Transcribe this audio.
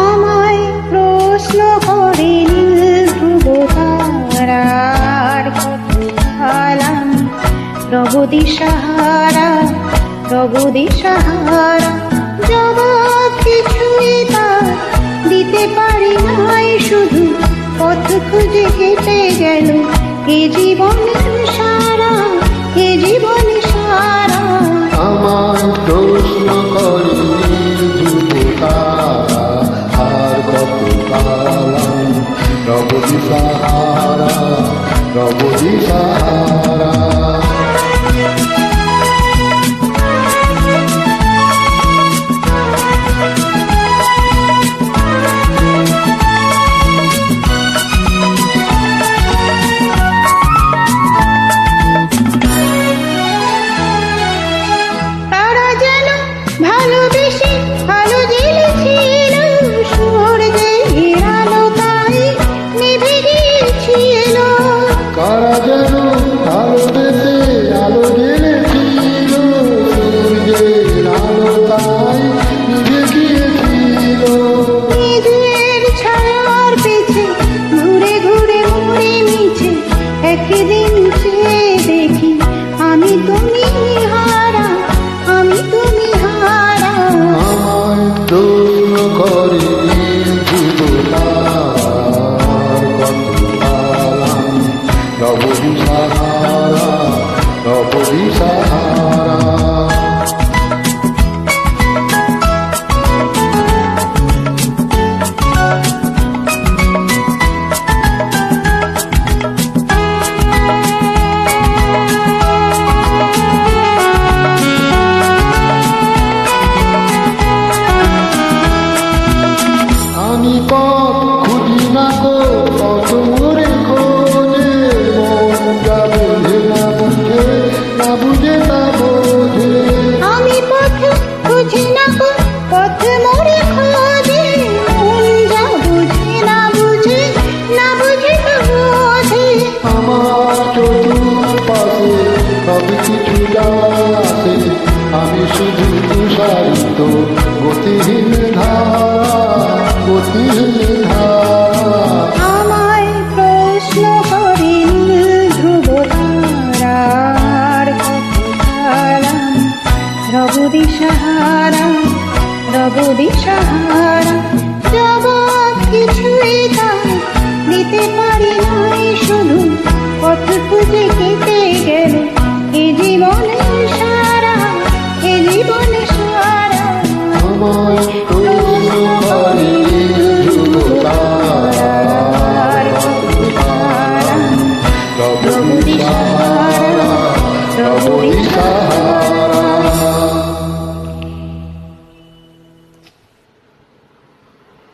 আমায় প্রশ্ন করে নীল ধ্রুব তারার কত কালাম রব দিশাহারা রব দিশাহারা জবাব কিছুই তার দিতে পারি নাই, শুধু পথ খুঁজে কেটে গেল এ জীবনের সারা, এ জীবন সারা। আমায় প্রশ্ন করে নীল ধ্রুব তারা আর কত কালাম রব দিশাহারা রব দিশাহারা। ভালোবেসে আলো জ্বেলেছিল, সূর্যের আলো তাই নিভে গিয়েছিল। কারা যেন ভালোবেসে আলো জ্বেলেছিল, সূর্যের আলো তাই নিভে গিয়েছিল। নিজের ছায়ার পেছে ঘুরে ঘুরে মরে মিছে, একদিন চেয়ে দেখি আমি তুমি হারা, আমি তুমি হারা। আমায় প্রশ্ন করে নীল ধ্রুব তারার কত কালাম রব দিশাহারা রব দিশাহারা। আমি পথ খুঁজি না গো কত মোরে খোঁজে, মন যা বোঝে না বুঝে না বুঝে না বোঝে। আমি পথ খুঁজি না গো পথ মোরে খোঁজে, মন যা বুঝে না বুঝে না বুঝে না বোঝে। আমার চতুর্পাশে সব কিছু যা আছে, আমি শুধু তুষারিত গতিহীন ধারা, গতিহীন ধারা। আমায় প্রশ্ন করে নীল ধ্রুব তারার কত কালাম রব দিশাহারা রব দিশাহারা জবাব কিছুই তার দিতে পারি নাই, শুধু পথ খুঁজে কেটে গেল এ জীবনের সারা, এ জীবন সারা। আমায় প্রশ্ন করে নীল ধ্রুব তারার কত কালাম রব দিশাহারা